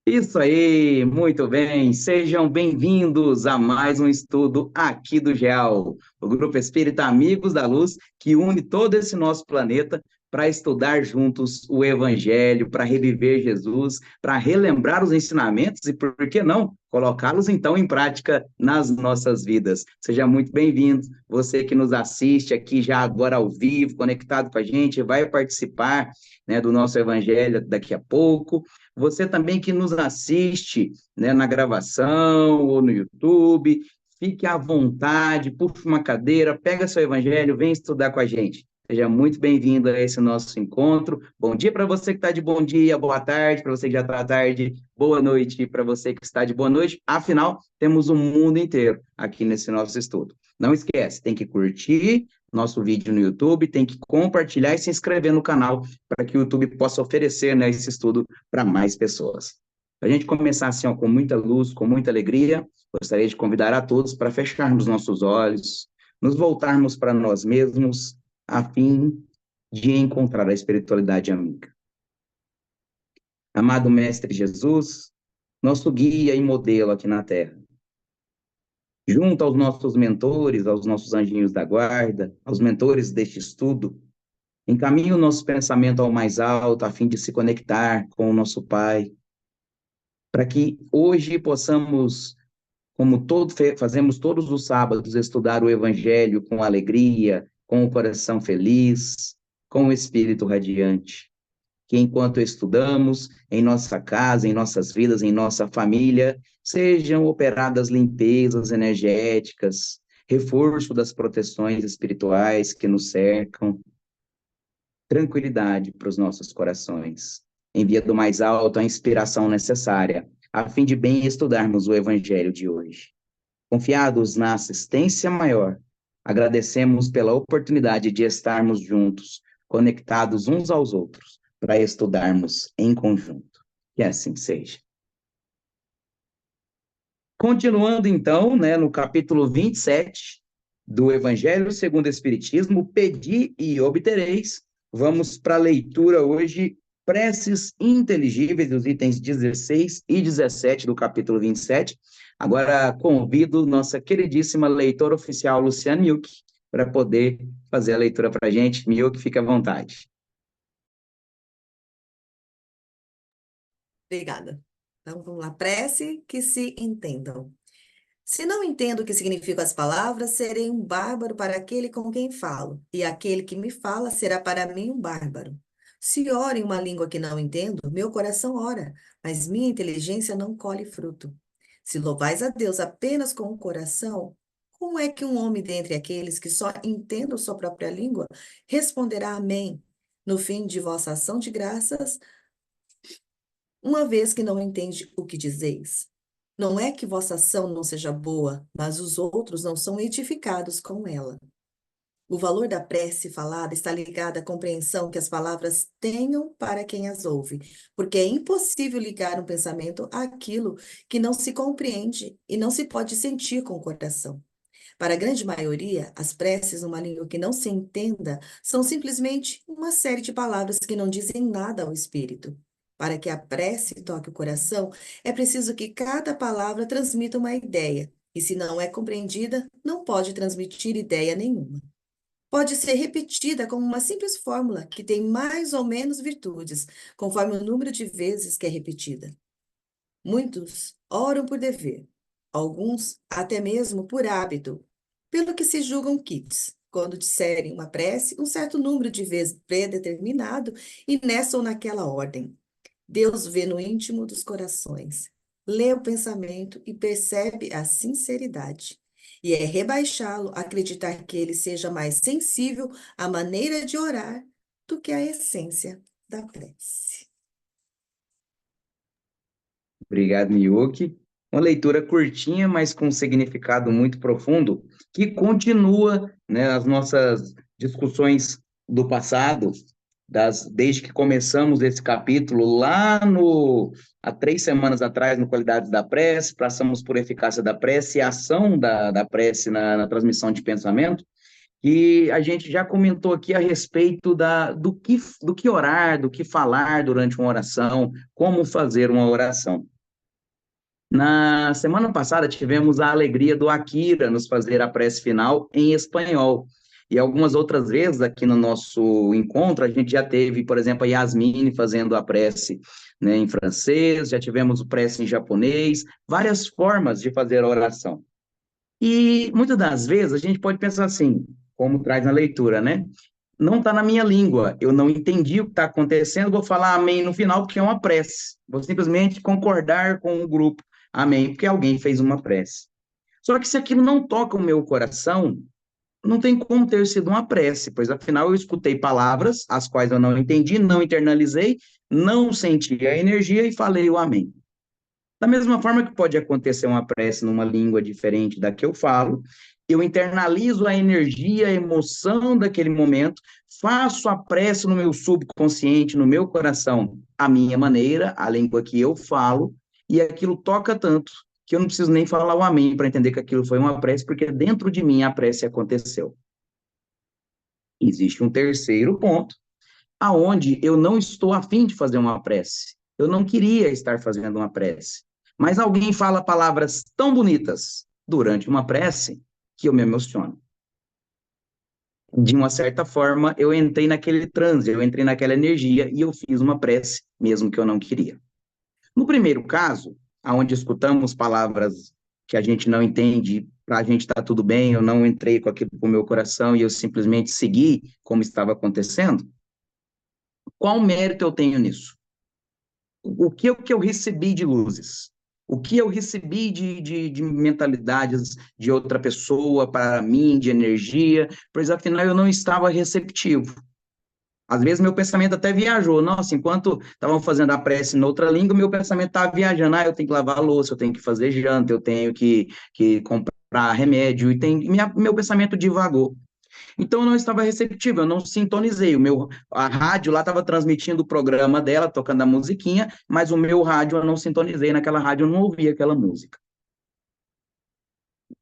Isso aí, muito bem. Sejam bem-vindos a mais um estudo aqui do GEAL, o Grupo Espírita Amigos da Luz, que une todo esse nosso planeta para estudar juntos o Evangelho, para reviver Jesus, para relembrar os ensinamentos e, por que não, colocá-los então em prática nas nossas vidas. Seja muito bem-vindo. Você que nos assiste aqui já agora ao vivo, conectado com a gente, vai participar, né, do nosso Evangelho daqui a pouco. Você também que nos assiste, né, na gravação ou no YouTube, fique à vontade, puxe uma cadeira, pega seu evangelho, vem estudar com a gente. Seja muito bem-vindo a esse nosso encontro. Bom dia para você que está de bom dia, boa tarde para você que já está à tarde, boa noite para você que está de boa noite. Afinal, temos o mundo inteiro aqui nesse nosso estudo. Não esquece, tem que curtir nosso vídeo no YouTube, tem que compartilhar e se inscrever no canal para que o YouTube possa oferecer, né, esse estudo para mais pessoas. Para a gente começar assim, ó, com muita luz, com muita alegria, gostaria de convidar a todos para fecharmos nossos olhos, nos voltarmos para nós mesmos, a fim de encontrar a espiritualidade amiga. Amado Mestre Jesus, nosso guia e modelo aqui na Terra, junto aos nossos mentores, aos nossos anjinhos da guarda, aos mentores deste estudo, encaminhe o nosso pensamento ao mais alto, a fim de se conectar com o nosso Pai, para que hoje possamos, como fazemos todos os sábados, estudar o Evangelho com alegria, com o coração feliz, com o espírito radiante. Que enquanto estudamos, em nossa casa, em nossas vidas, em nossa família, sejam operadas limpezas energéticas, reforço das proteções espirituais que nos cercam, tranquilidade para os nossos corações. Envia do mais alto a inspiração necessária, a fim de bem estudarmos o Evangelho de hoje. Confiados na assistência maior, agradecemos pela oportunidade de estarmos juntos, conectados uns aos outros, para estudarmos em conjunto. Que assim seja. Continuando então, né, no capítulo 27 do Evangelho segundo o Espiritismo, pedi e obtereis. Vamos para a leitura hoje, preces inteligíveis, dos itens 16 e 17 do capítulo 27. Agora convido nossa queridíssima leitora oficial, Luciana Milk, para poder fazer a leitura para a gente. Milk, fica à vontade. Obrigada. Então, vamos lá. Prece que se entendam. Se não entendo o que significam as palavras, serei um bárbaro para aquele com quem falo, e aquele que me fala será para mim um bárbaro. Se oro em uma língua que não entendo, meu coração ora, mas minha inteligência não colhe fruto. Se louvais a Deus apenas com o coração, como é que um homem dentre aqueles que só entendam sua própria língua responderá amém no fim de vossa ação de graças, uma vez que não entende o que dizeis? Não é que vossa ação não seja boa, mas os outros não são edificados com ela. O valor da prece falada está ligado à compreensão que as palavras tenham para quem as ouve, porque é impossível ligar um pensamento àquilo que não se compreende e não se pode sentir com o coração. Para a grande maioria, as preces numa língua que não se entenda são simplesmente uma série de palavras que não dizem nada ao espírito. Para que a prece toque o coração, é preciso que cada palavra transmita uma ideia, e se não é compreendida, não pode transmitir ideia nenhuma. Pode ser repetida como uma simples fórmula que tem mais ou menos virtudes, conforme o número de vezes que é repetida. Muitos oram por dever, alguns até mesmo por hábito, pelo que se julgam kits, quando disserem uma prece um certo número de vezes predeterminado e nessa ou naquela ordem. Deus vê no íntimo dos corações, lê o pensamento e percebe a sinceridade. E é rebaixá-lo acreditar que ele seja mais sensível à maneira de orar do que à essência da prece. Obrigado, Miyuki. Uma leitura curtinha, mas com um significado muito profundo, que continua, né, as nossas discussões do passado, desde que começamos esse capítulo lá há 3 semanas atrás, no Qualidades da Prece, passamos por eficácia da prece e ação da prece na transmissão de pensamento, e a gente já comentou aqui a respeito do que orar, do que falar durante uma oração, como fazer uma oração. Na semana passada tivemos a alegria do Akira nos fazer a prece final em espanhol. E algumas outras vezes aqui no nosso encontro, a gente já teve, por exemplo, a Yasmine fazendo a prece, né, em francês, já tivemos o prece em japonês, várias formas de fazer a oração. E muitas das vezes a gente pode pensar assim, como traz na leitura, né? Não está na minha língua, eu não entendi o que está acontecendo, vou falar amém no final, porque é uma prece. Vou simplesmente concordar com o grupo, amém, porque alguém fez uma prece. Só que se aquilo não toca o meu coração, não tem como ter sido uma prece, pois afinal eu escutei palavras, as quais eu não entendi, não internalizei, não senti a energia e falei o amém. Da mesma forma que pode acontecer uma prece numa língua diferente da que eu falo, eu internalizo a energia, a emoção daquele momento, faço a prece no meu subconsciente, no meu coração, a minha maneira, a língua que eu falo, e aquilo toca tanto que eu não preciso nem falar o amém para entender que aquilo foi uma prece, porque dentro de mim a prece aconteceu. Existe um terceiro ponto, aonde eu não estou afim de fazer uma prece. Eu não queria estar fazendo uma prece. Mas alguém fala palavras tão bonitas durante uma prece que eu me emociono. De uma certa forma, eu entrei naquele transe, eu entrei naquela energia e eu fiz uma prece, mesmo que eu não queria. No primeiro caso, aonde escutamos palavras que a gente não entende, para a gente está tudo bem, eu não entrei com aquilo para o meu coração e eu simplesmente segui como estava acontecendo, qual mérito eu tenho nisso? O que eu recebi de luzes? O que eu recebi de mentalidades de outra pessoa para mim, de energia, pois afinal eu não estava receptivo. Às vezes meu pensamento até viajou. Nossa, enquanto estavam fazendo a prece em outra língua, meu pensamento estava viajando. Ah, eu tenho que lavar a louça, eu tenho que fazer janta, eu tenho que comprar remédio, e meu pensamento divagou. Então eu não estava receptivo, eu não sintonizei. A rádio lá estava transmitindo o programa dela, tocando a musiquinha, mas o meu rádio eu não sintonizei naquela rádio, eu não ouvia aquela música.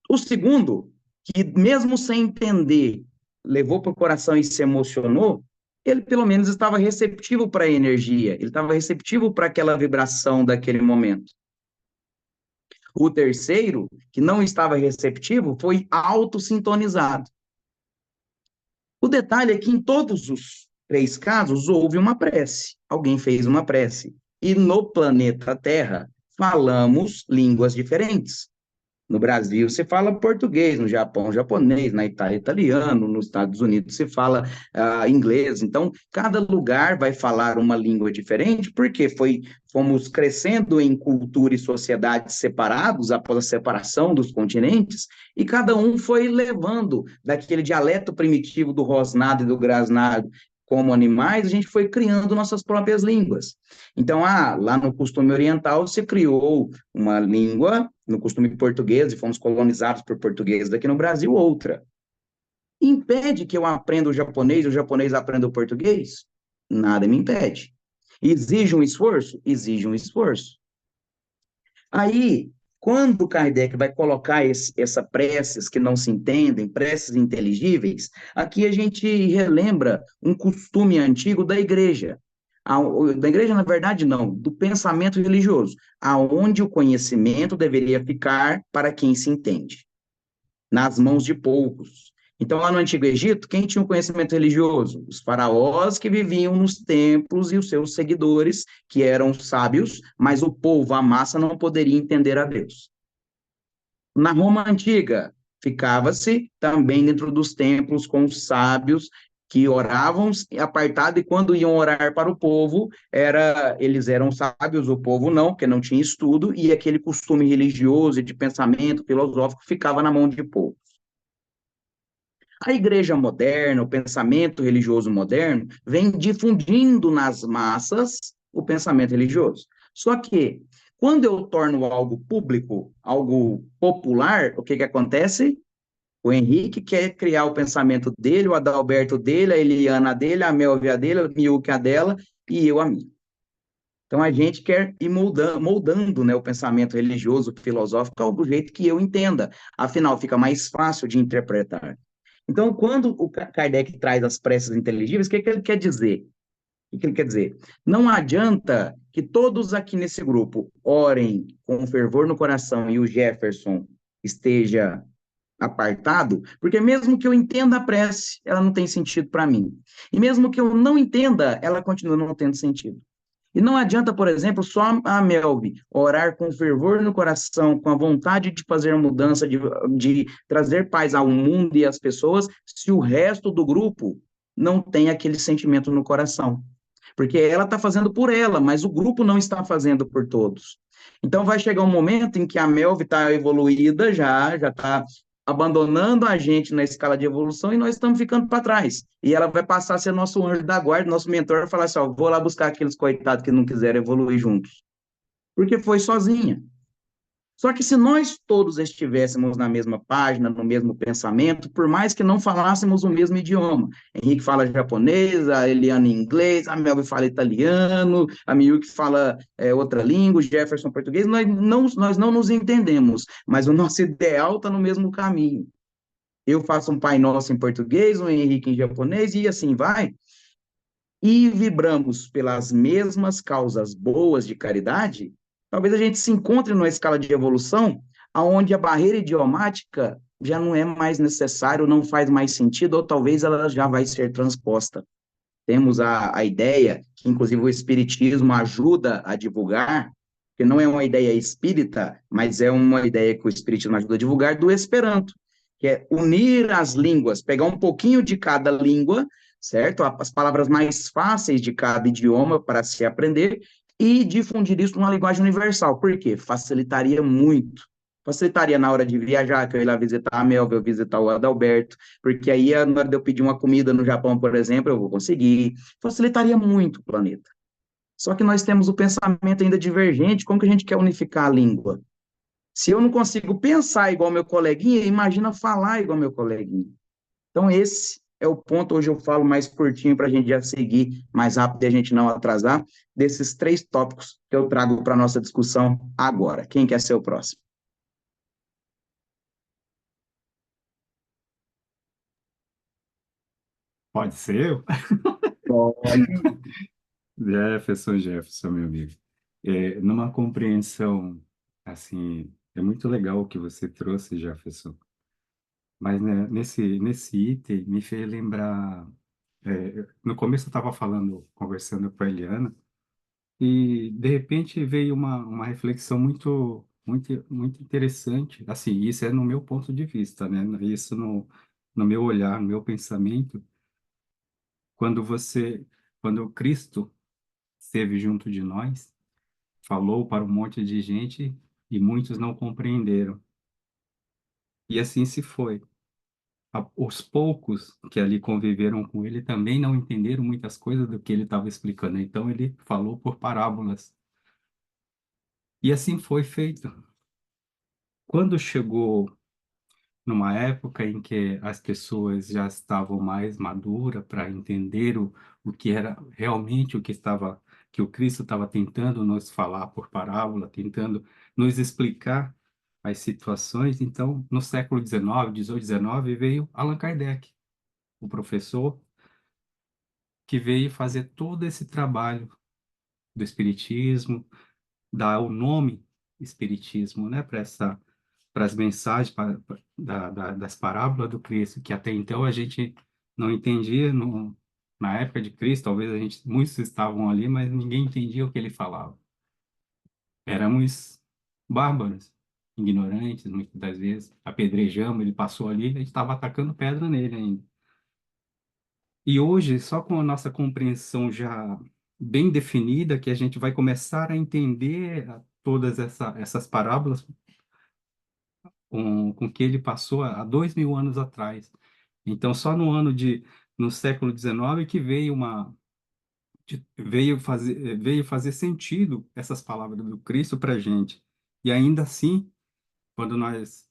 O segundo, que mesmo sem entender, levou para o coração e se emocionou, ele pelo menos estava receptivo para a energia, ele estava receptivo para aquela vibração daquele momento. O terceiro, que não estava receptivo, foi autossintonizado. O detalhe é que em todos os três casos houve uma prece, alguém fez uma prece. E no planeta Terra falamos línguas diferentes. No Brasil se fala português, no Japão japonês, na Itália italiano, nos Estados Unidos se fala inglês. Então, cada lugar vai falar uma língua diferente, porque fomos crescendo em cultura e sociedades separados após a separação dos continentes, e cada um foi levando daquele dialeto primitivo do rosnado e do grasnado como animais, a gente foi criando nossas próprias línguas. Então, lá no costume oriental se criou uma língua, no costume português, e fomos colonizados por portugueses aqui no Brasil, outra. Impede que eu aprenda o japonês aprenda o português? Nada me impede. Exige um esforço? Exige um esforço. Aí, quando Kardec vai colocar essa preces que não se entendem, preces inteligíveis, aqui a gente relembra um costume antigo da igreja. Da igreja, na verdade, não, do pensamento religioso, aonde o conhecimento deveria ficar para quem se entende, nas mãos de poucos. Então, lá no Antigo Egito, quem tinha o conhecimento religioso? Os faraós que viviam nos templos e os seus seguidores, que eram sábios, mas o povo, a massa, não poderia entender a Deus. Na Roma Antiga, ficava-se também dentro dos templos com os sábios que oravam apartado, e quando iam orar para o povo, eles eram sábios, o povo não, porque não tinha estudo, e aquele costume religioso e de pensamento filosófico ficava na mão de povo. A igreja moderna, o pensamento religioso moderno, vem difundindo nas massas o pensamento religioso. Só que, quando eu torno algo público, algo popular, o que acontece? O Henrique quer criar o pensamento dele, o Adalberto dele, a Eliana dele, a Melvia dele, a Miúca a dela, e eu a minha. Então, a gente quer ir moldando, né, o pensamento religioso, filosófico, do jeito que eu entenda. Afinal, fica mais fácil de interpretar. Então, quando o Kardec traz as preces inteligíveis, o que ele quer dizer? O que ele quer dizer? Não adianta que todos aqui nesse grupo orem com fervor no coração e o Jefferson esteja apartado, porque mesmo que eu entenda a prece, ela não tem sentido para mim. E mesmo que eu não entenda, ela continua não tendo sentido. E não adianta, por exemplo, só a Melvi orar com fervor no coração, com a vontade de fazer a mudança, de trazer paz ao mundo e às pessoas, se o resto do grupo não tem aquele sentimento no coração. Porque ela está fazendo por ela, mas o grupo não está fazendo por todos. Então vai chegar um momento em que a Melvi está evoluída já está abandonando a gente na escala de evolução e nós estamos ficando para trás. E ela vai passar a ser nosso anjo da guarda, nosso mentor, e falar assim: ó, vou lá buscar aqueles coitados que não quiseram evoluir juntos. Porque foi sozinha. Só que se nós todos estivéssemos na mesma página, no mesmo pensamento, por mais que não falássemos o mesmo idioma, Henrique fala japonês, a Eliana inglês, a Melvin fala italiano, a Miyuki fala outra língua, o Jefferson português, nós não nos entendemos, mas o nosso ideal está no mesmo caminho. Eu faço um Pai Nosso em português, um Henrique em japonês, e assim vai. E vibramos pelas mesmas causas boas de caridade, talvez a gente se encontre numa escala de evolução onde a barreira idiomática já não é mais necessário, não faz mais sentido, ou talvez ela já vai ser transposta. Temos a ideia, que inclusive o Espiritismo ajuda a divulgar, que não é uma ideia espírita, mas é uma ideia que o Espiritismo ajuda a divulgar, do Esperanto, que é unir as línguas, pegar um pouquinho de cada língua, certo? As palavras mais fáceis de cada idioma para se aprender e difundir isso numa linguagem universal. Por quê? Facilitaria muito. Facilitaria na hora de viajar, que eu ia lá visitar a Melville, eu visitar o Adalberto, porque aí, na hora de eu pedir uma comida no Japão, por exemplo, eu vou conseguir. Facilitaria muito o planeta. Só que nós temos o pensamento ainda divergente, como que a gente quer unificar a língua? Se eu não consigo pensar igual meu coleguinha, imagina falar igual meu coleguinha. Então, esse é o ponto. Hoje eu falo mais curtinho para a gente já seguir mais rápido e a gente não atrasar, desses 3 tópicos que eu trago para a nossa discussão agora. Quem quer ser o próximo? Pode ser eu? Pode. Jefferson, meu amigo. Numa compreensão, assim, é muito legal o que você trouxe, Jefferson, mas né, nesse item me fez lembrar. No começo eu estava falando, conversando com a Eliana, e de repente veio uma reflexão muito interessante. Assim, isso é no meu ponto de vista, né? Isso no meu olhar, no meu pensamento, quando quando Cristo esteve junto de nós, falou para um monte de gente e muitos não compreenderam. E assim se foi. Os poucos que ali conviveram com ele também não entenderam muitas coisas do que ele estava explicando. Então ele falou por parábolas. E assim foi feito. Quando chegou numa época em que as pessoas já estavam mais maduras para entender o que era realmente que o Cristo estava tentando nos falar por parábola, tentando nos explicar as situações. Então, no século XIX, XVIII, XIX, veio Allan Kardec, o professor que veio fazer todo esse trabalho do Espiritismo, dar o nome Espiritismo, né, para as mensagens das parábolas do Cristo, que até então a gente não entendia na época de Cristo, talvez muitos estavam ali, mas ninguém entendia o que ele falava. Éramos bárbaros, ignorantes, muitas das vezes, apedrejamos, ele passou ali, a gente estava atacando pedra nele ainda. E hoje, só com a nossa compreensão já bem definida, que a gente vai começar a entender todas essas parábolas com que ele passou há 2000 anos atrás. Então, só no século XIX que veio fazer sentido essas palavras do Cristo para a gente. E ainda assim, quando nós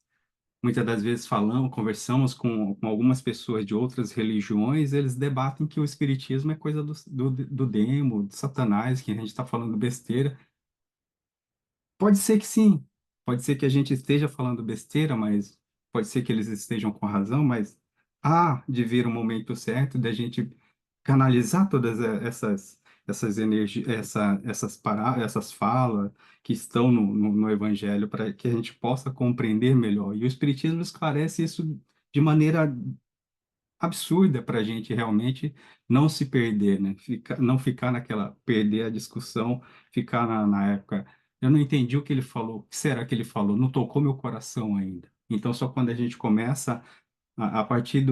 muitas das vezes conversamos com algumas pessoas de outras religiões, eles debatem que o espiritismo é coisa do demo, de Satanás, que a gente está falando besteira. Pode ser que sim, pode ser que a gente esteja falando besteira, mas pode ser que eles estejam com razão, mas há de vir o momento certo da gente canalizar todas essas energias, essas falas que estão no Evangelho, para que a gente possa compreender melhor. E o Espiritismo esclarece isso de maneira absurda para a gente realmente não se perder, né? Não ficar perder a discussão, ficar na época. Eu não entendi o que ele falou. O que será que ele falou? Não tocou meu coração ainda. Então, só quando a gente começa, a partir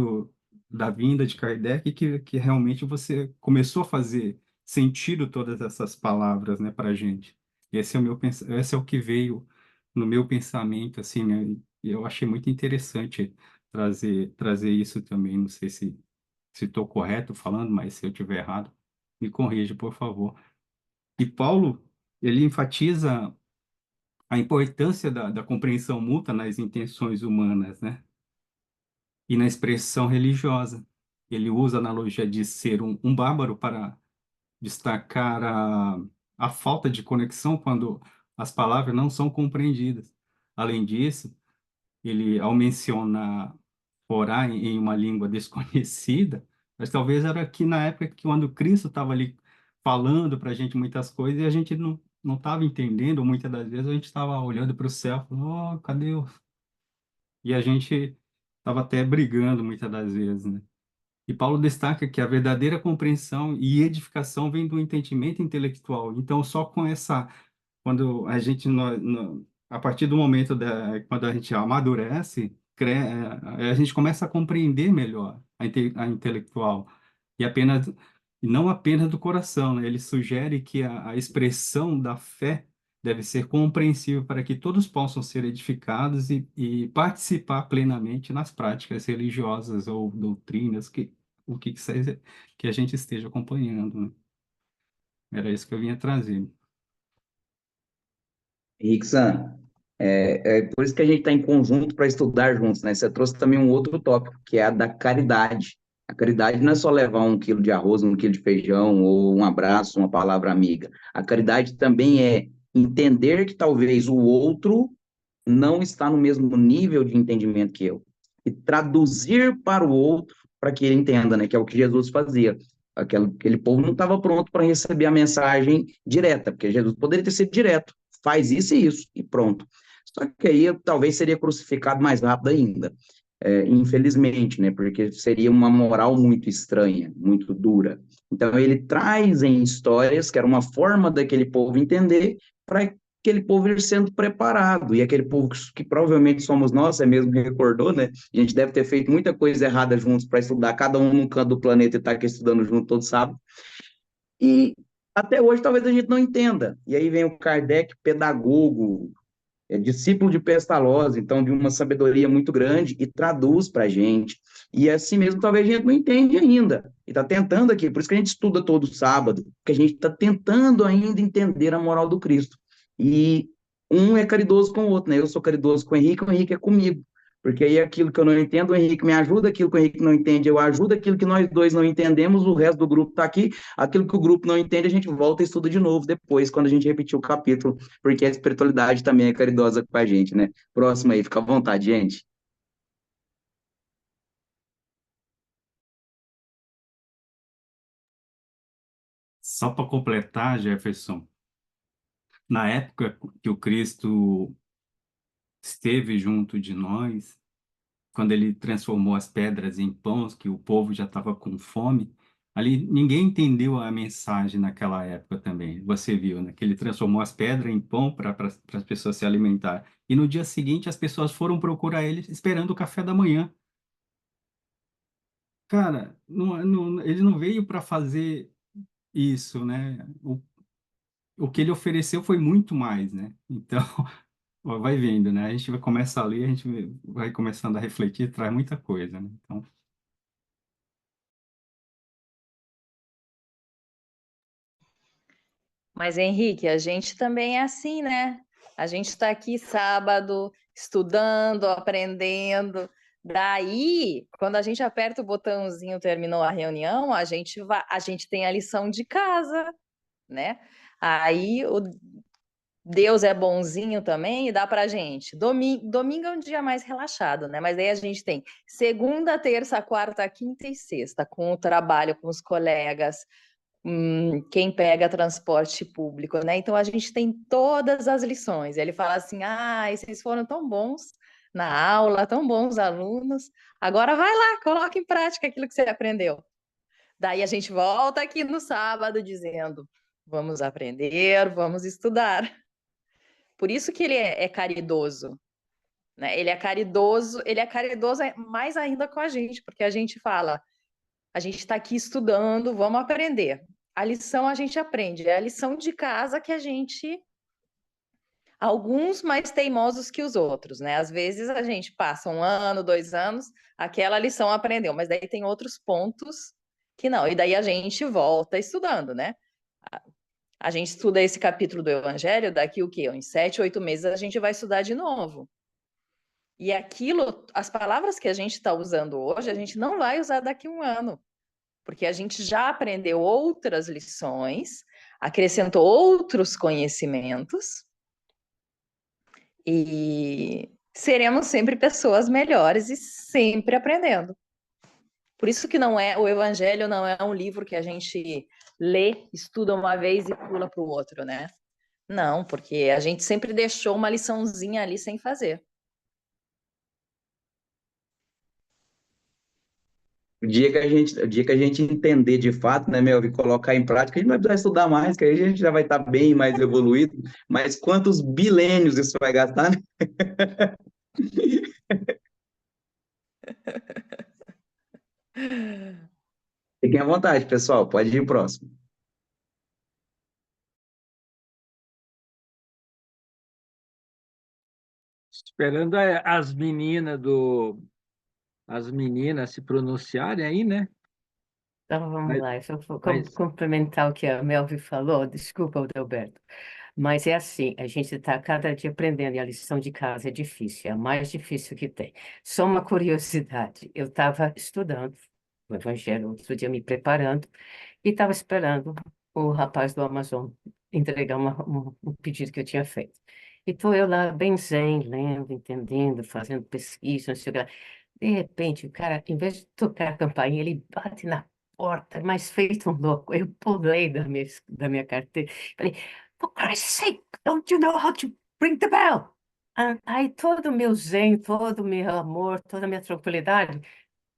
da vinda de Kardec, que realmente você começou a fazer sentido todas essas palavras, né, para a gente. Esse é o que veio no meu pensamento, assim, né? E eu achei muito interessante trazer isso também. Não sei se estou correto falando, mas se eu estiver errado, me corrija, por favor. E Paulo, ele enfatiza a importância da compreensão mútua nas intenções humanas, né? E na expressão religiosa. Ele usa a analogia de ser um bárbaro para destacar a falta de conexão quando as palavras não são compreendidas. Além disso, ele, ao mencionar orar em uma língua desconhecida, mas talvez era que na época que quando Cristo estava ali falando para a gente muitas coisas e a gente não estava entendendo, muitas das vezes a gente estava olhando para o céu, falando, oh, cadê o... E a gente estava até brigando muitas das vezes, né? E Paulo destaca que a verdadeira compreensão e edificação vem do entendimento intelectual. Então, só com essa, quando a gente, a partir do momento quando a gente amadurece, a gente começa a compreender melhor a intelectual e não apenas do coração, né? Ele sugere que a expressão da fé deve ser compreensível para que todos possam ser edificados e participar plenamente nas práticas religiosas ou doutrinas que seja que a gente esteja acompanhando, né? Era isso que eu vinha trazer. Rickson, é por isso que a gente está em conjunto para estudar juntos, né? Você trouxe também um outro tópico, que é a da caridade. A caridade não é só levar 1 quilo de arroz, 1 quilo de feijão, ou um abraço, uma palavra amiga. A caridade também é entender que talvez o outro não está no mesmo nível de entendimento que eu. E traduzir para o outro para que ele entenda, né? Que é o que Jesus fazia. Aquele povo não estava pronto para receber a mensagem direta, porque Jesus poderia ter sido direto. Faz isso e isso, e pronto. Só que aí eu, talvez seria crucificado mais rápido ainda. Infelizmente, né? Porque seria uma moral muito estranha, muito dura. Então ele traz em histórias que era uma forma daquele povo entender para aquele povo ir sendo preparado, e aquele povo que provavelmente somos nós, você mesmo recordou, né? A gente deve ter feito muita coisa errada juntos para estudar, cada um num canto do planeta e estar aqui estudando junto todo sábado, e até hoje talvez a gente não entenda. E aí vem o Kardec, pedagogo, discípulo de Pestalozzi, então de uma sabedoria muito grande, e traduz para a gente. E assim mesmo, talvez a gente não entende ainda. E está tentando aqui, por isso que a gente estuda todo sábado, porque a gente está tentando ainda entender a moral do Cristo. E um é caridoso com o outro, né? Eu sou caridoso com o Henrique é comigo. Porque aí aquilo que eu não entendo, o Henrique me ajuda, aquilo que o Henrique não entende, eu ajudo, aquilo que nós dois não entendemos, o resto do grupo está aqui, aquilo que o grupo não entende, a gente volta e estuda de novo depois, quando a gente repetir o capítulo, porque a espiritualidade também é caridosa com a gente, né? Próximo aí, fica à vontade, gente. Só para completar, Jefferson, na época que o Cristo esteve junto de nós, quando ele transformou as pedras em pães, que o povo já estava com fome, ali ninguém entendeu a mensagem naquela época também. Você viu, né? Que ele transformou as pedras em pão para as pessoas se alimentar. E no dia seguinte as pessoas foram procurar ele esperando o café da manhã. Cara, ele não veio para fazer isso, né? O que ele ofereceu foi muito mais, né? Então, ó, vai vendo, né? A gente vai começar ali, a gente vai começando a refletir, traz muita coisa, né? Então, Mas, Henrique, a gente também é assim, né? A gente está aqui sábado, estudando, aprendendo. Daí, quando a gente aperta o botãozinho, terminou a reunião, a gente tem a lição de casa, né? Aí o Deus é bonzinho também e dá pra gente. Domingo é um dia mais relaxado, né? Mas aí a gente tem segunda, terça, quarta, quinta e sexta, com o trabalho, com os colegas, quem pega transporte público, né? Então a gente tem todas as lições. Ele fala assim: ah, vocês foram tão bons na aula, tão bons alunos, agora vai lá, coloca em prática aquilo que você aprendeu. Daí a gente volta aqui no sábado dizendo: vamos aprender, vamos estudar. Por isso que ele é caridoso, né? Ele é caridoso mais ainda com a gente, porque a gente fala: a gente está aqui estudando, vamos aprender. A lição a gente aprende, é a lição de casa que a gente. Alguns mais teimosos que os outros, né? Às vezes a gente passa 1 ano, 2 anos, aquela lição aprendeu, mas daí tem outros pontos que não, e daí a gente volta estudando, né? A gente estuda esse capítulo do Evangelho, daqui o quê? Em 7, 8 meses a gente vai estudar de novo. E aquilo, as palavras que a gente está usando hoje, a gente não vai usar daqui a 1 ano, porque a gente já aprendeu outras lições, acrescentou outros conhecimentos e seremos sempre pessoas melhores e sempre aprendendo. Por isso que o Evangelho não é um livro que a gente lê, estuda uma vez e pula para o outro, né? Não, porque a gente sempre deixou uma liçãozinha ali sem fazer. O dia que a gente entender de fato, né, Mel, e colocar em prática, a gente não vai precisar estudar mais, que aí a gente já vai estar bem mais evoluído. Mas quantos bilênios isso vai gastar, né? Fiquem à vontade, pessoal. Pode ir o próximo. Esperando as meninas se pronunciarem aí, né? Então vamos Mas, lá, eu vou mas complementar o que a Melvi falou, desculpa, Adalberto, mas é assim, a gente está cada dia aprendendo e a lição de casa é difícil, é a mais difícil que tem. Só uma curiosidade, eu estava estudando o Evangelho outro dia, me preparando, e estava esperando o rapaz do Amazon entregar um pedido que eu tinha feito. E estou eu lá, bem zen, lendo, entendendo, fazendo pesquisa, não sei o que lá. De repente, o cara, em vez de tocar a campainha, ele bate na porta, mas feito um louco. Eu pulei da minha carteira. Falei, for Christ's sake, don't you know how to ring the bell? Aí todo o meu zen, todo o meu amor, toda a minha tranquilidade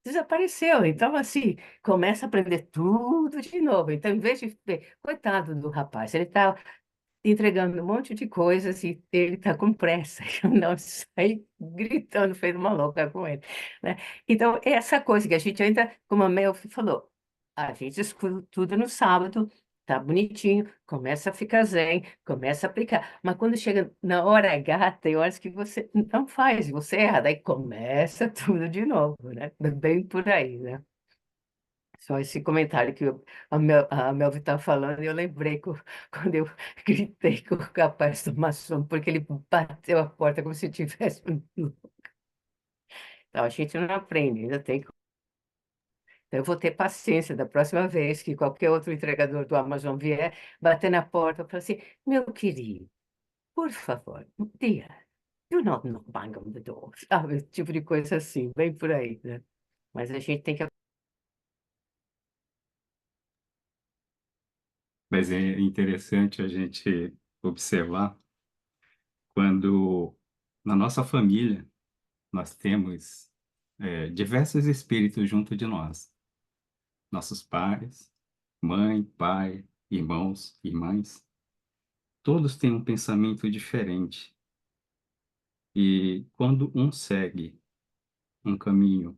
desapareceu. Então, assim, começa a aprender tudo de novo. Então, em vez de coitado do rapaz, ele está entregando um monte de coisas e ele está com pressa. Eu não saí gritando, fez uma louca com ele, né? Então, é essa coisa que a gente ainda, como a Mel falou, a gente escuta tudo no sábado, tá bonitinho, começa a ficar zen, começa a aplicar. Mas quando chega na hora H, tem horas que você não faz, você erra, daí começa tudo de novo, né? Bem por aí, né? Só esse comentário que a Melvi está falando, eu lembrei quando eu gritei com o rapaz do maçom, porque ele bateu a porta como se tivesse. Então, a gente não aprende, ainda tem que. Então, eu vou ter paciência da próxima vez que qualquer outro entregador do Amazon vier bater na porta e falar assim: meu querido, por favor, dear, do not bang on the door. Sabe? Esse tipo de coisa assim, bem por aí, né? Mas a gente tem que. Mas é interessante a gente observar quando na nossa família nós temos diversos espíritos junto de nós. Nossos pais, mãe, pai, irmãos, irmãs, todos têm um pensamento diferente. E quando um segue um caminho,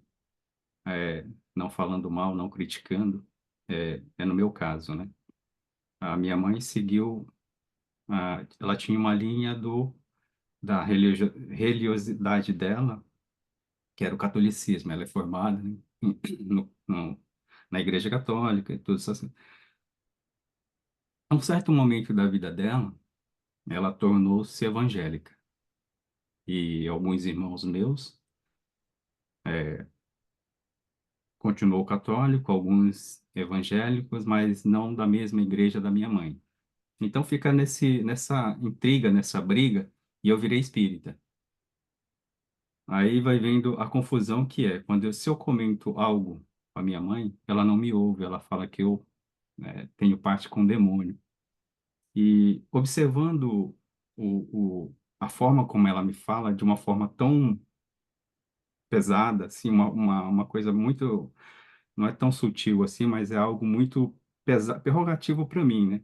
não falando mal, não criticando, é no meu caso, né? A minha mãe seguiu, ela tinha uma linha da religiosidade dela, que era o catolicismo. Ela é formada, né, na Igreja Católica e tudo isso assim. A um certo momento da vida dela, ela tornou-se evangélica. E alguns irmãos meus continuou católico, alguns evangélicos, mas não da mesma igreja da minha mãe. Então fica nessa intriga, nessa briga, e eu virei espírita. Aí vai vendo a confusão que é, se eu comento algo com a minha mãe, ela não me ouve, ela fala que eu né? Tenho parte com o demônio. E observando a forma como ela me fala, de uma forma tão pesada, assim, uma coisa muito, não é tão sutil assim, mas é algo muito prerrogativo para mim, né?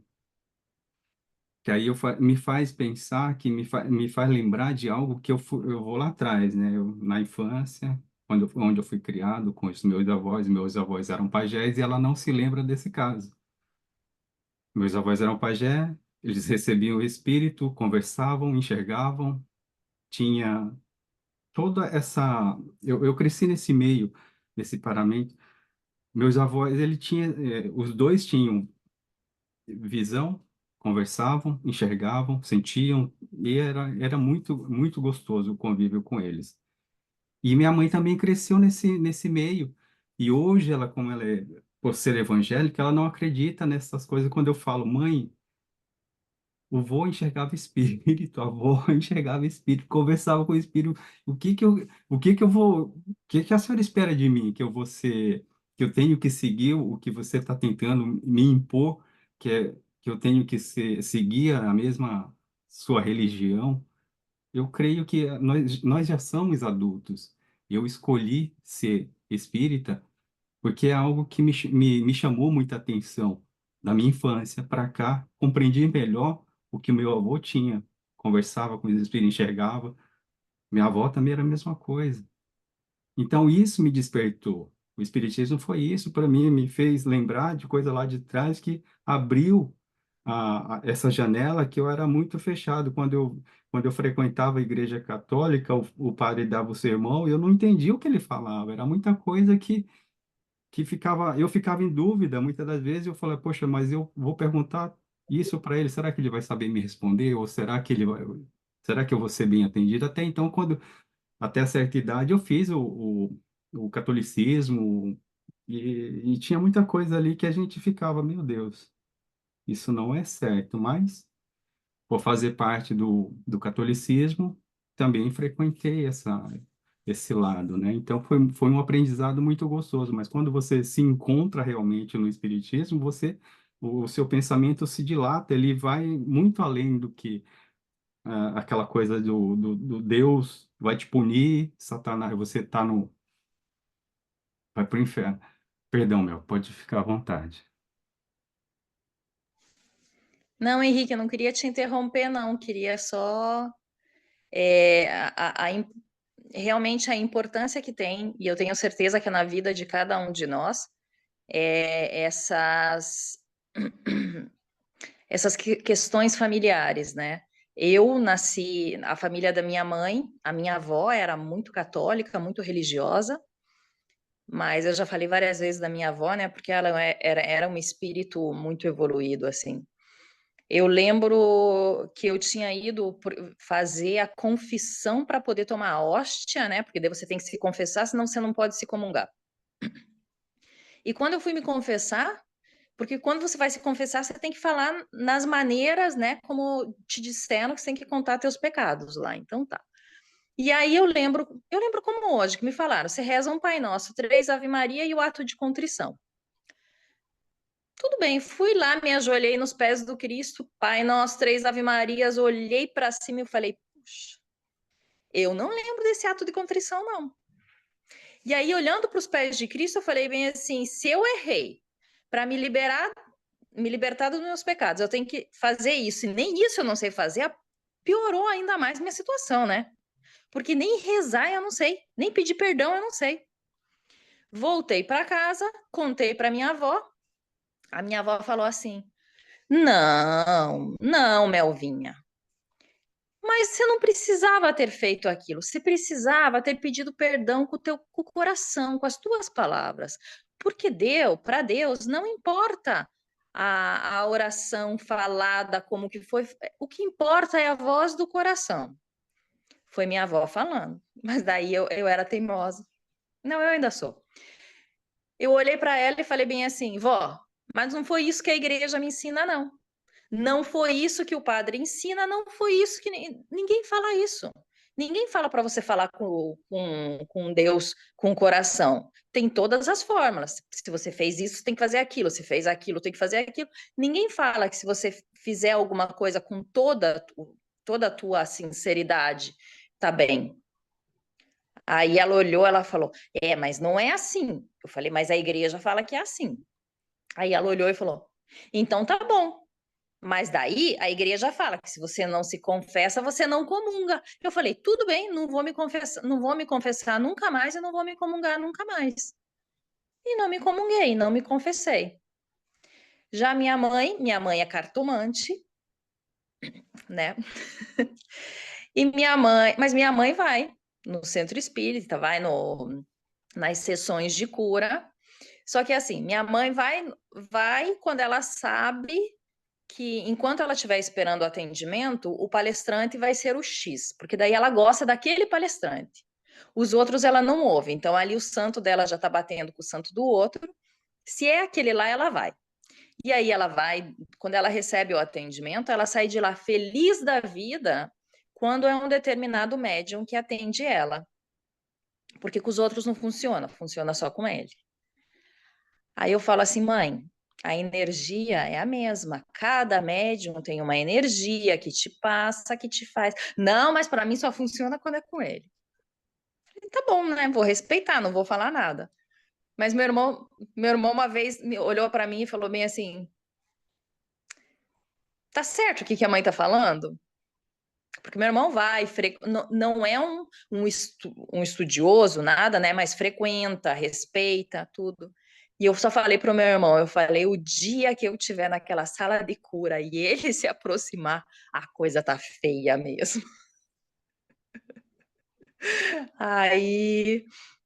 Que aí me faz pensar, que me faz lembrar de algo que eu vou lá atrás, né? Na infância, onde eu fui criado com os meus avós eram pajés e ela não se lembra desse caso. Meus avós eram pajé, eles recebiam o espírito, conversavam, enxergavam, tinha toda essa... Eu cresci nesse meio, nesse paramento. Meus avós, os dois tinham visão, conversavam, enxergavam, sentiam, e era muito, muito gostoso o convívio com eles. E minha mãe também cresceu nesse meio. E hoje, como ela é, por ser evangélica, ela não acredita nessas coisas. Quando eu falo, mãe, o vô enxergava espírito, a avó enxergava espírito, conversava com o espírito. O que que a senhora espera de mim? Que eu tenho que seguir o que você está tentando me impor, que eu tenho que seguir a mesma sua religião? Eu creio que nós já somos adultos. Eu escolhi ser espírita porque é algo que me chamou muita atenção da minha infância para cá. Compreendi melhor o que o meu avô tinha, conversava com os espíritos, enxergava. Minha avó também era a mesma coisa. Então isso me despertou. O espiritismo foi isso para mim, me fez lembrar de coisa lá de trás que abriu essa janela que eu era muito fechado. Quando eu frequentava a igreja católica, o padre dava o sermão e eu não entendia o que ele falava. Era muita coisa eu ficava em dúvida muitas das vezes. Eu falei, poxa, mas eu vou perguntar isso para ele, será que ele vai saber me responder? Ou será que eu vou ser bem atendido? Até então, até certa idade, eu fiz o catolicismo e tinha muita coisa ali que a gente ficava, meu Deus, isso não é certo, mas por fazer parte do catolicismo, também frequentei esse lado, né? Então foi um aprendizado muito gostoso, mas quando você se encontra realmente no espiritismo, o seu pensamento se dilata, ele vai muito além do que aquela coisa do Deus vai te punir, Satanás, vai pro inferno. Perdão, pode ficar à vontade. Não, Henrique, eu não queria te interromper, não. Queria só realmente a importância que tem, e eu tenho certeza que é na vida de cada um de nós, essas questões familiares, né? Eu nasci, a família da minha mãe, a minha avó era muito católica, muito religiosa, mas eu já falei várias vezes da minha avó, né? Porque ela era um espírito muito evoluído, assim. Eu lembro que eu tinha ido fazer a confissão para poder tomar a hóstia, né? Porque daí você tem que se confessar, senão você não pode se comungar. E quando eu fui me confessar, porque quando você vai se confessar, você tem que falar nas maneiras, né? Como te disseram que você tem que contar teus pecados lá. Então tá. E aí eu lembro como hoje, que me falaram, você reza um Pai Nosso, 3 Ave Maria e o ato de contrição. Tudo bem, fui lá, me ajoelhei nos pés do Cristo, Pai Nosso, 3 Ave Marias, olhei para cima e falei, puxa, eu não lembro desse ato de contrição, não. E aí, olhando para os pés de Cristo, eu falei bem assim, se eu errei para me libertar dos meus pecados, eu tenho que fazer isso, e nem isso eu não sei fazer, piorou ainda mais minha situação, né? Porque nem rezar eu não sei, nem pedir perdão eu não sei. Voltei para casa, contei para minha avó, a minha avó falou assim, não, não, Melvinha, mas você não precisava ter feito aquilo, você precisava ter pedido perdão com o coração, com as tuas palavras, porque para Deus não importa a oração falada, como que foi, o que importa é a voz do coração. Foi minha avó falando, mas daí eu era teimosa. Não, eu ainda sou. Eu olhei para ela e falei bem assim, vó, mas não foi isso que a igreja me ensina, não. Não foi isso que o padre ensina, não foi isso que ninguém fala isso. Ninguém fala para você falar com Deus com o coração. Tem todas as fórmulas. Se você fez isso, tem que fazer aquilo. Se fez aquilo, tem que fazer aquilo. Ninguém fala que se você fizer alguma coisa com toda a tua sinceridade, tá bem. Aí ela olhou, ela falou: mas não é assim. Eu falei: mas a igreja fala que é assim. Aí ela olhou e falou: então tá bom. Mas daí a igreja fala que se você não se confessa, você não comunga. Eu falei: tudo bem, não vou me confessar nunca mais e não vou me comungar nunca mais. E não me comunguei, não me confessei. Já minha mãe é cartomante, né? Mas minha mãe vai no centro espírita, vai nas sessões de cura. Só que assim, minha mãe vai quando ela sabe que enquanto ela estiver esperando o atendimento, o palestrante vai ser o X, porque daí ela gosta daquele palestrante. Os outros ela não ouve, então ali o santo dela já está batendo com o santo do outro. Se é aquele lá, ela vai. E aí ela vai, quando ela recebe o atendimento, ela sai de lá feliz da vida quando é um determinado médium que atende ela. Porque com os outros não funciona, funciona só com ele. Aí eu falo assim: mãe, a energia é a mesma. Cada médium tem uma energia que te passa, que te faz. Não, mas para mim só funciona quando é com ele. Tá bom, né? Vou respeitar, não vou falar nada. Mas meu irmão uma vez olhou para mim e falou bem assim: tá certo o que a mãe tá falando? Porque meu irmão vai, não é um estudioso, nada, né? Mas frequenta, respeita tudo. E eu só falei pro meu irmão, eu falei: o dia que eu estiver naquela sala de cura e ele se aproximar, a coisa tá feia mesmo. Aí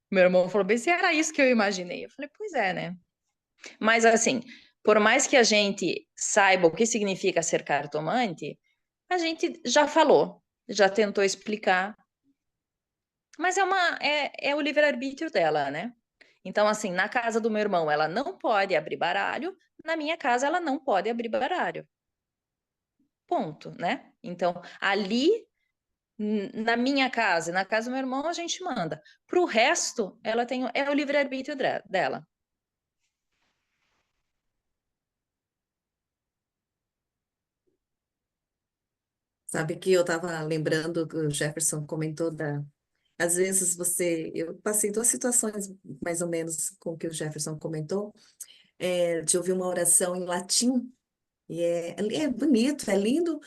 meu irmão falou bem assim: era isso que eu imaginei. Eu falei: pois é, né? Mas assim, por mais que a gente saiba o que significa ser cartomante, a gente já falou, já tentou explicar. Mas é o livre-arbítrio dela, né? Então, assim, na casa do meu irmão, ela não pode abrir baralho, na minha casa, ela não pode abrir baralho. Ponto, né? Então, ali, na minha casa, na casa do meu irmão, a gente manda. Para o resto, é o livre-arbítrio dela. Sabe que eu estava lembrando que o Jefferson comentou às vezes eu passei duas situações mais ou menos com o que o Jefferson comentou, de ouvir uma oração em latim, e é bonito, é lindo,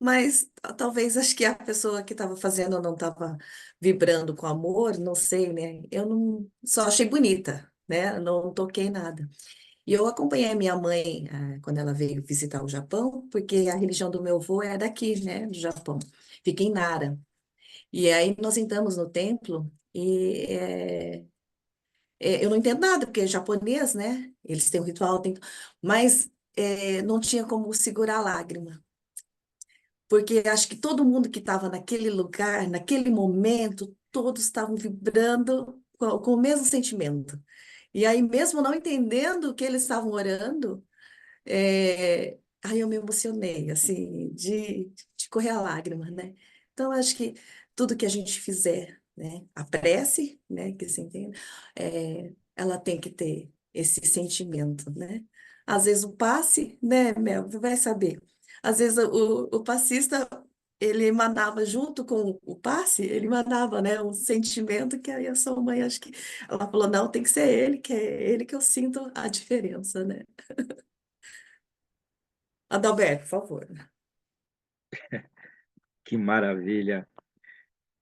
mas talvez acho que a pessoa que estava fazendo não estava vibrando com amor, não sei, né? Eu não, só achei bonita, né? Não toquei nada. E eu acompanhei a minha mãe, quando ela veio visitar o Japão, porque a religião do meu avô é daqui, né, do Japão. Fica em Nara. E aí nós entramos no templo e eu não entendo nada, porque é japonês, né? Eles têm um ritual, mas não tinha como segurar a lágrima. Porque acho que todo mundo que estava naquele lugar, naquele momento, todos estavam vibrando com o mesmo sentimento. E aí, mesmo não entendendo o que eles estavam orando, aí eu me emocionei, assim, de correr a lágrima, né? Então, acho que tudo que a gente fizer, né? A prece, né? Que você entende, ela tem que ter esse sentimento, né? Às vezes o passe, né, Mel, você vai saber. Às vezes o passista, ele mandava junto com o passe, ele mandava, né, um sentimento que aí a sua mãe, acho que ela falou: não, tem que ser ele, que é ele que eu sinto a diferença, né? Adalberto, por favor. Que maravilha,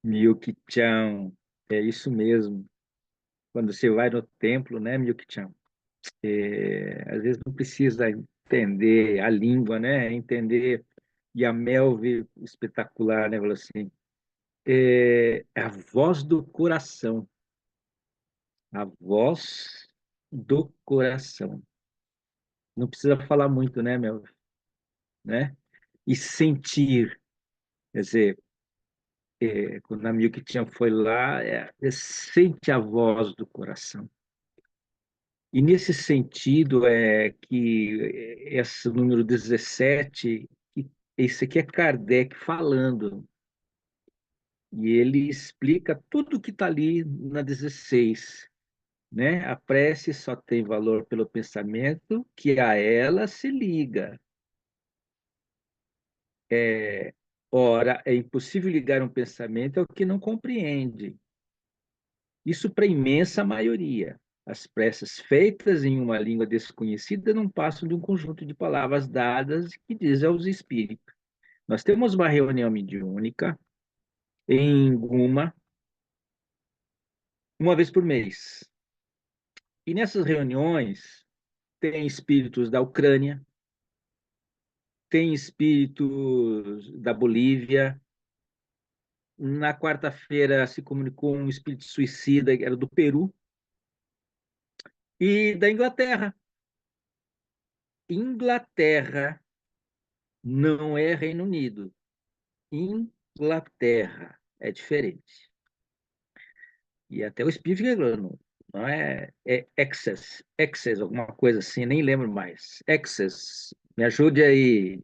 Milk-chan. É isso mesmo. Quando você vai no templo, né, Milk-chan? Às vezes não precisa entender a língua, né? Entender. E a Melvi, espetacular, né? Falou assim: é a voz do coração. A voz do coração. Não precisa falar muito, né, Melvi? Né? E sentir. Quer dizer, quando a Milk Chan foi lá, sente a voz do coração. E nesse sentido é que esse número 17, esse aqui é Kardec falando E ele explica tudo que está ali na 16, né? A prece só tem valor pelo pensamento que a ela se liga. Ora, é impossível ligar um pensamento ao que não compreende. Isso para a imensa maioria. As preces feitas em uma língua desconhecida não passam de um conjunto de palavras dadas que diz aos espíritos. Nós temos uma reunião mediúnica em Guma, uma vez por mês. E nessas reuniões tem espíritos da Ucrânia, tem espíritos da Bolívia. Na quarta-feira se comunicou um espírito suicida, que era do Peru, e da Inglaterra. Inglaterra não é Reino Unido. Inglaterra é diferente. E até o espírito falando, não é Access, alguma coisa assim, nem lembro mais. Access, me ajude aí.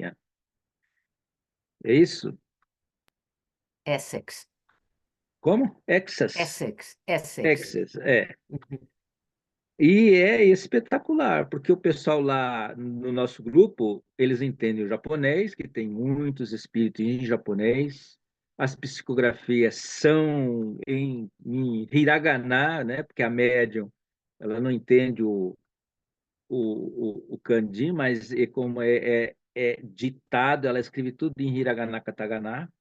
É isso? Essex. Como? Access. Essex. Essex. Access, é. Uhum. E é espetacular, porque o pessoal lá no nosso grupo, eles entendem o japonês, que tem muitos espíritos em japonês. As psicografias são em hiragana, né? Porque a médium, ela não entende o kanji, mas como é ditado, ela escreve tudo em hiragana, katakana,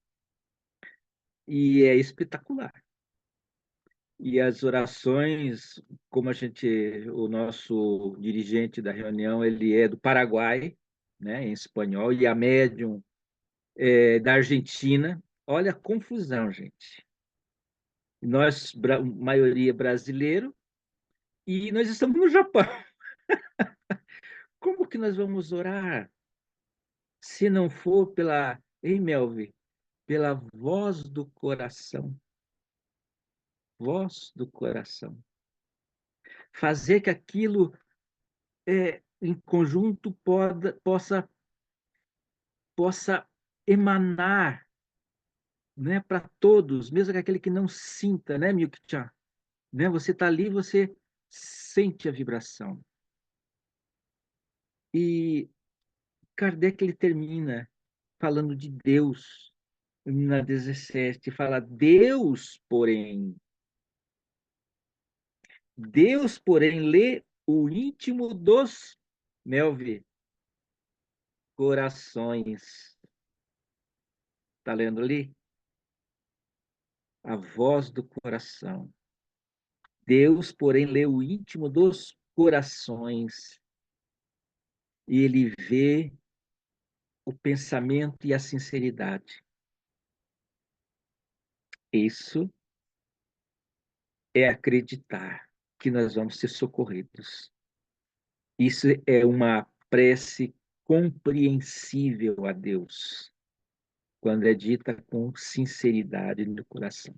e é espetacular. E as orações, como o nosso dirigente da reunião, ele é do Paraguai, né, em espanhol, e a médium é da Argentina. Olha a confusão, gente. Nós, maioria brasileiro, e nós estamos no Japão. Como que nós vamos orar se não for hein, Melvi? Pela voz do coração. Voz do coração. Fazer que aquilo em conjunto possa emanar, né, para todos, mesmo aquele que não sinta, né, Milk-chan? Né? Você está ali, você sente a vibração. E Kardec ele termina falando de Deus na 17, fala Deus, porém, lê o íntimo dos, Melvi, corações. Está lendo ali? A voz do coração. Deus, porém, lê o íntimo dos corações e ele vê o pensamento e a sinceridade. Isso é acreditar que nós vamos ser socorridos. Isso é uma prece compreensível a Deus, quando é dita com sinceridade no coração.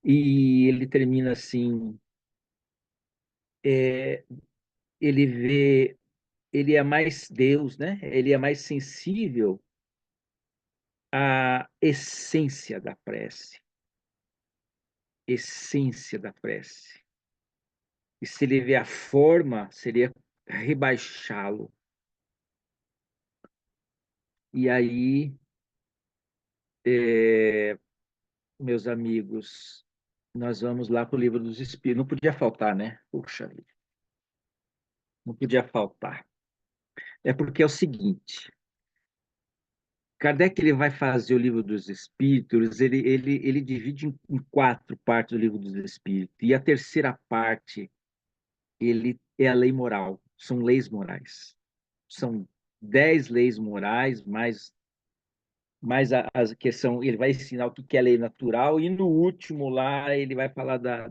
E ele termina assim, ele vê, ele é mais Deus, né? Ele é mais sensível à essência da prece. Essência da prece. E se ele vê a forma, seria rebaixá-lo. E aí, meus amigos, nós vamos lá para o Livro dos Espíritos. Não podia faltar, né? Puxa vida. Não podia faltar. É porque é o seguinte, Kardec ele vai fazer o Livro dos Espíritos, ele divide em quatro partes o Livro dos Espíritos. E a terceira parte, ele é a lei moral. São leis morais. São 10 leis morais, mais as que são, ele vai ensinar o que é lei natural, e no último lá ele vai falar da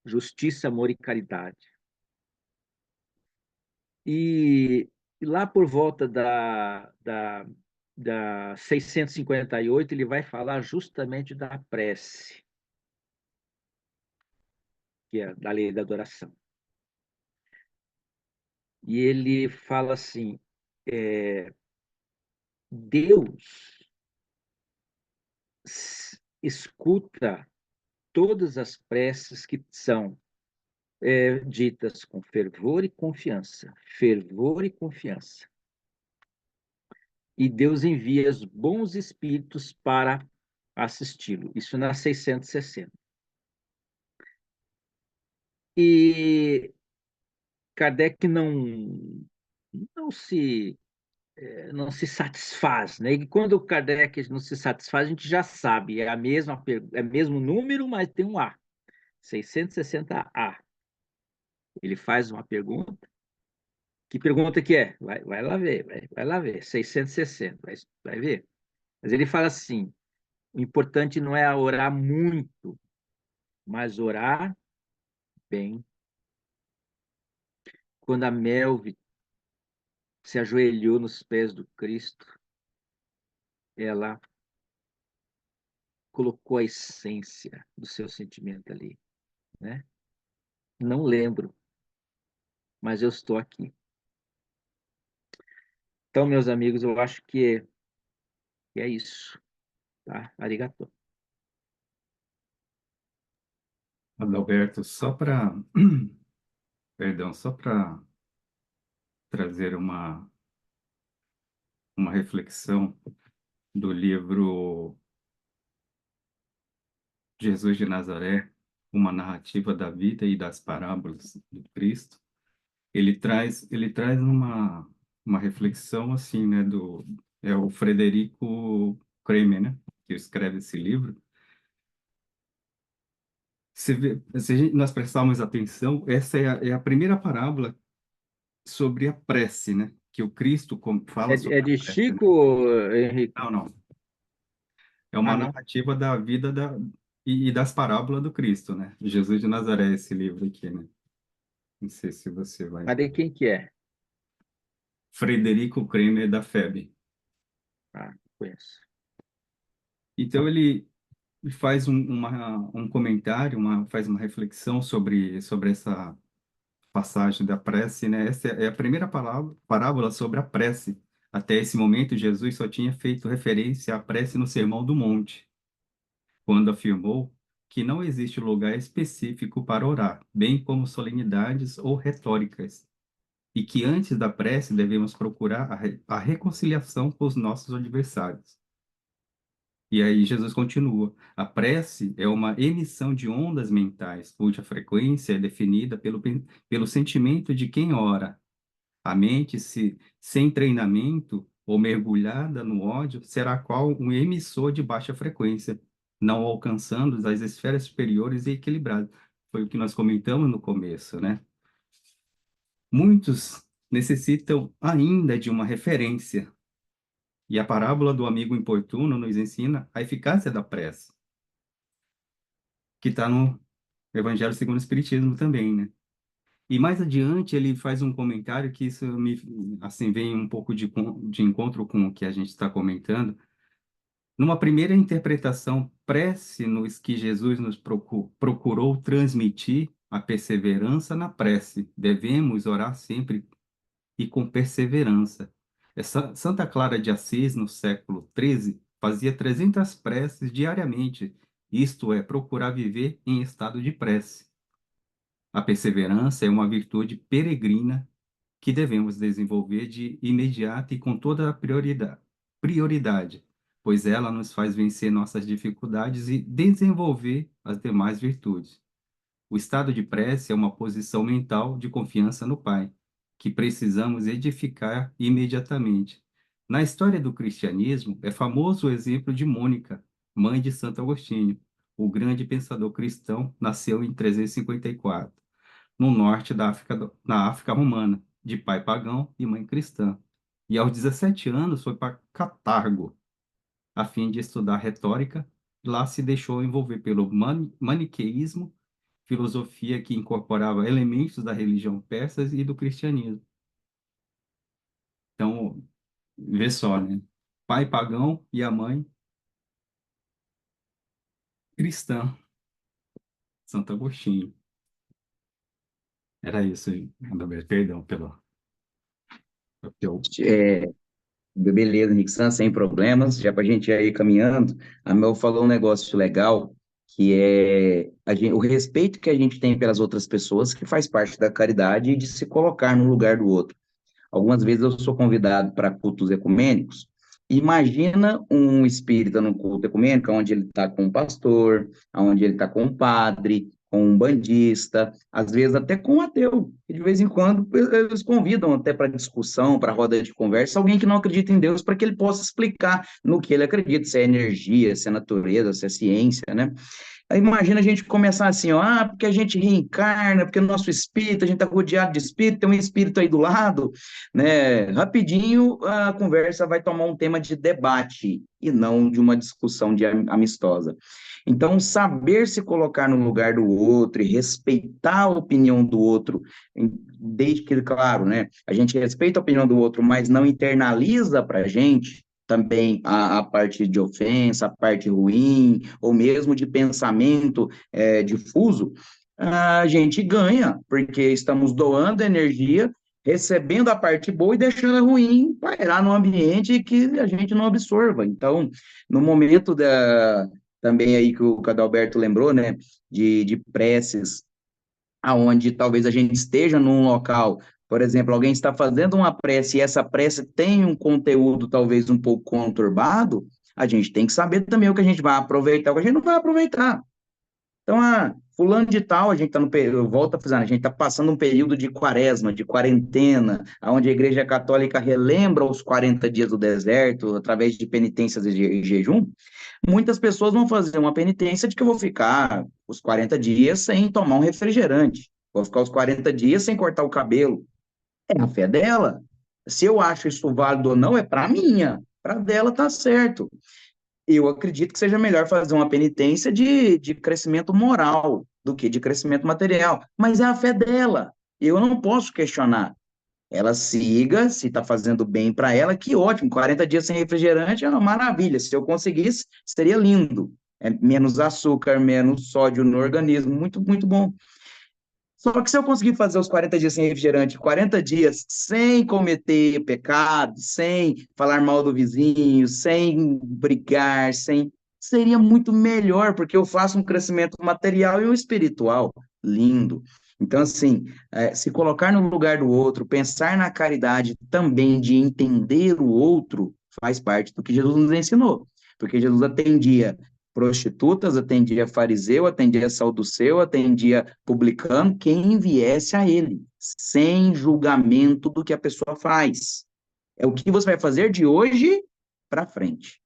justiça, amor e caridade. E lá por volta da 658, ele vai falar justamente da prece, que é da lei da adoração. E ele fala assim, Deus escuta todas as preces que são ditas com fervor e confiança. Fervor e confiança. E Deus envia os bons espíritos para assisti-lo. Isso na 660. E Kardec não se não se satisfaz, né? E quando o Kardec não se satisfaz, a gente já sabe, é o mesmo número, mas tem um A, 660A. Ele faz uma pergunta. Que pergunta que é? Vai lá ver, vai lá ver, 660, vai ver. Mas ele fala assim, o importante não é orar muito, mas orar bem. Quando a Melvi se ajoelhou nos pés do Cristo, ela colocou a essência do seu sentimento ali, né? Não lembro, mas eu estou aqui. Então, meus amigos, eu acho que é isso, tá? Arigato. Adalberto, perdão, só para trazer uma reflexão do livro Jesus de Nazaré, uma narrativa da vida e das parábolas do Cristo. Ele traz uma reflexão assim, né, é o Frederico Kremer, né, que escreve esse livro. Se nós prestarmos atenção, essa é a primeira parábola sobre a prece, né, que o Cristo fala É sobre a de prece, né? Chico, Henrique? Não, não. É Ah, uma não. narrativa da vida e das parábolas do Cristo, né? Jesus de Nazaré, esse livro aqui, né? Não sei se você vai. Mas de quem que é? Frederico Kremer, da FEB. Ah, conheço. Então, ele faz um comentário, faz uma reflexão sobre essa passagem da prece, né? Essa é a primeira parábola sobre a prece. Até esse momento, Jesus só tinha feito referência à prece no Sermão do Monte, quando afirmou que não existe lugar específico para orar, bem como solenidades ou retóricas, e que antes da prece devemos procurar a reconciliação com os nossos adversários. E aí Jesus continua: a prece é uma emissão de ondas mentais, cuja frequência é definida pelo sentimento de quem ora. A mente, sem treinamento ou mergulhada no ódio, será qual um emissor de baixa frequência, não alcançando as esferas superiores e equilibradas. Foi o que nós comentamos no começo, né? Muitos necessitam ainda de uma referência, e a parábola do amigo importuno nos ensina a eficácia da prece, que está no Evangelho segundo o Espiritismo também, né? E mais adiante ele faz um comentário que isso assim, vem um pouco de encontro com o que a gente está comentando. Numa primeira interpretação, prece-nos que Jesus nos procurou transmitir a perseverança na prece. Devemos orar sempre e com perseverança. Santa Clara de Assis, no século XIII, fazia 300 preces diariamente, isto é, procurar viver em estado de prece. A perseverança é uma virtude peregrina que devemos desenvolver de imediato e com toda a prioridade, pois ela nos faz vencer nossas dificuldades e desenvolver as demais virtudes. O estado de prece é uma posição mental de confiança no Pai, que precisamos edificar imediatamente. Na história do cristianismo, é famoso o exemplo de Mônica, mãe de Santo Agostinho. O grande pensador cristão nasceu em 354, no norte da África, na África romana, de pai pagão e mãe cristã. E aos 17 anos foi para Catargo, a fim de estudar retórica. Lá se deixou envolver pelo maniqueísmo, filosofia que incorporava elementos da religião persa e do cristianismo. Então, vê só, né? Pai pagão e a mãe cristã, Santo Agostinho. Era isso, Adalberto. Perdão pelo teu... Beleza, Nixon, sem problemas, já para a gente ir aí caminhando, a Mel falou um negócio legal, que é o respeito que a gente tem pelas outras pessoas, que faz parte da caridade e de se colocar no lugar do outro. Algumas vezes eu sou convidado para cultos ecumênicos. Imagina um espírita num culto ecumênico, onde ele está com um pastor, onde ele está com um padre, com um bandista, às vezes até com um ateu. E de vez em quando eles convidam até para discussão, para roda de conversa, alguém que não acredita em Deus, para que ele possa explicar no que ele acredita, se é energia, se é natureza, se é ciência, né? Aí imagina a gente começar assim, ó, porque a gente reencarna, porque o nosso espírito, a gente está rodeado de espírito, tem um espírito aí do lado, né? Rapidinho a conversa vai tomar um tema de debate e não de uma discussão amistosa. Então, saber se colocar no lugar do outro e respeitar a opinião do outro, desde que, claro, né, a gente respeita a opinião do outro, mas não internaliza para a gente, também a parte de ofensa, a parte ruim, ou mesmo de pensamento difuso, a gente ganha, porque estamos doando energia, recebendo a parte boa e deixando a ruim pairar no ambiente que a gente não absorva. Então, no momento também aí que o Cadalberto lembrou, né, de preces, aonde talvez a gente esteja num local, por exemplo, alguém está fazendo uma prece e essa prece tem um conteúdo talvez um pouco conturbado, a gente tem que saber também o que a gente vai aproveitar, o que a gente não vai aproveitar. Então, fulano de tal, a gente está no período, volta a frisar, a gente está passando um período de quaresma, de quarentena, onde a Igreja Católica relembra os 40 dias do deserto, através de penitências e jejum. Muitas pessoas vão fazer uma penitência de que eu vou ficar os 40 dias sem tomar um refrigerante, vou ficar os 40 dias sem cortar o cabelo. É a fé dela. Se eu acho isso válido ou não, é para minha, para dela tá certo. Eu acredito que seja melhor fazer uma penitência de crescimento moral do que de crescimento material, mas é a fé dela. Eu não posso questionar. Ela siga, se está fazendo bem para ela, que ótimo. 40 dias sem refrigerante é uma maravilha. Se eu conseguisse, seria lindo. É menos açúcar, menos sódio no organismo, muito, muito bom. Só que se eu conseguir fazer os 40 dias sem refrigerante, 40 dias sem cometer pecado, sem falar mal do vizinho, sem brigar, sem. Seria muito melhor, porque eu faço um crescimento material e um espiritual lindo. Então, assim, se colocar no lugar do outro, pensar na caridade também de entender o outro, faz parte do que Jesus nos ensinou. Porque Jesus atendia prostitutas, atendia fariseu, atendia saduceu, atendia publicano, quem viesse a ele, sem julgamento do que a pessoa faz. É o que você vai fazer de hoje para frente.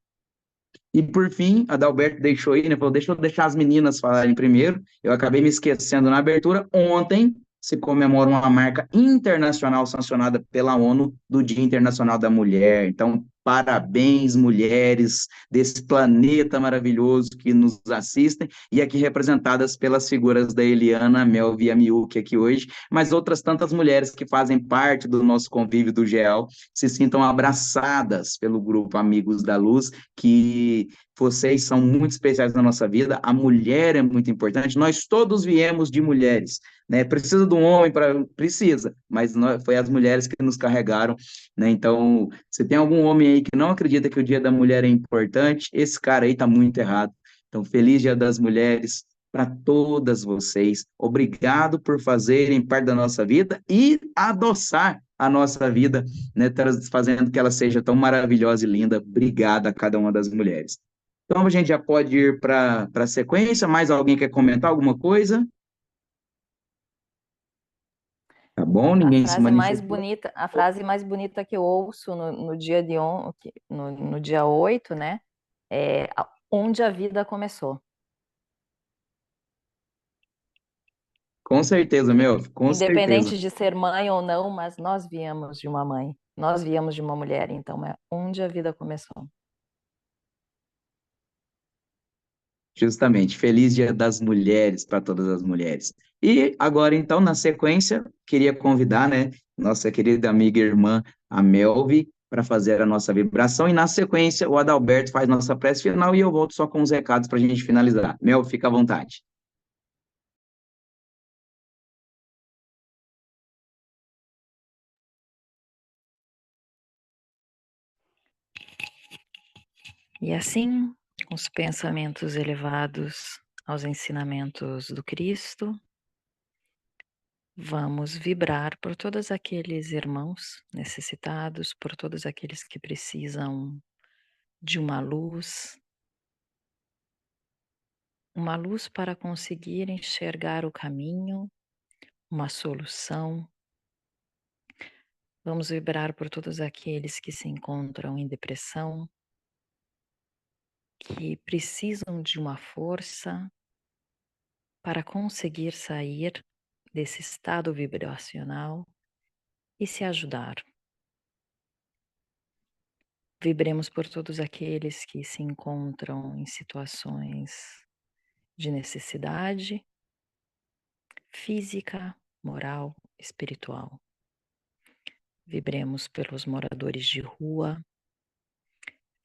E por fim, a Adalberto deixou aí, né? Falou, deixa eu deixar as meninas falarem primeiro. Eu acabei me esquecendo na abertura. Ontem se comemora uma marca internacional sancionada pela ONU do Dia Internacional da Mulher. Então, parabéns, mulheres desse planeta maravilhoso que nos assistem, e aqui representadas pelas figuras da Eliana, a Melvi e a Miuki aqui hoje, mas outras tantas mulheres que fazem parte do nosso convívio do GEAL, se sintam abraçadas pelo grupo Amigos da Luz, que vocês são muito especiais na nossa vida, a mulher é muito importante, nós todos viemos de mulheres, né? Precisa de um homem para precisa, mas foi as mulheres que nos carregaram, né? Então, se tem algum homem aí que não acredita que o Dia da Mulher é importante, esse cara aí tá muito errado. Então, feliz Dia das Mulheres para todas vocês. Obrigado por fazerem parte da nossa vida e adoçar a nossa vida, né, fazendo que ela seja tão maravilhosa e linda. Obrigado a cada uma das mulheres. Então, a gente já pode ir para a sequência. Mais alguém quer comentar alguma coisa? Tá bom? Ninguém se manifestou? A frase mais bonita que eu ouço no dia no dia 8, né? É onde a vida começou. Com certeza, meu, com certeza. Independente de ser mãe ou não, mas nós viemos de uma mãe, nós viemos de uma mulher, então é onde a vida começou. Justamente, feliz Dia das Mulheres para todas as mulheres. E agora, então, na sequência, queria convidar, né, nossa querida amiga e irmã, a Melvi, para fazer a nossa vibração. E na sequência, o Adalberto faz nossa prece final e eu volto só com os recados para a gente finalizar. Mel, fica à vontade. E assim, com os pensamentos elevados aos ensinamentos do Cristo, vamos vibrar por todos aqueles irmãos necessitados, por todos aqueles que precisam de uma luz para conseguir enxergar o caminho, uma solução. Vamos vibrar por todos aqueles que se encontram em depressão, que precisam de uma força para conseguir sair desse estado vibracional e se ajudar. Vibremos por todos aqueles que se encontram em situações de necessidade física, moral, espiritual. Vibremos pelos moradores de rua,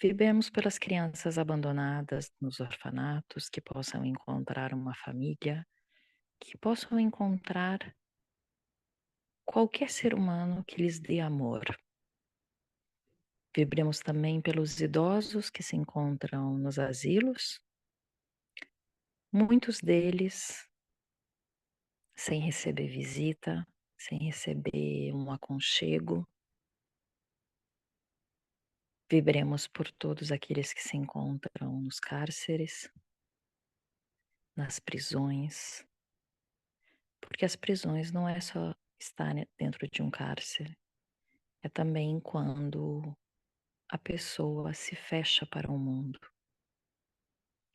vibremos pelas crianças abandonadas nos orfanatos, que possam encontrar uma família, que possam encontrar qualquer ser humano que lhes dê amor. Vibremos também pelos idosos que se encontram nos asilos, muitos deles sem receber visita, sem receber um aconchego. Vibremos por todos aqueles que se encontram nos cárceres, nas prisões, porque as prisões não é só estar dentro de um cárcere, é também quando a pessoa se fecha para o mundo,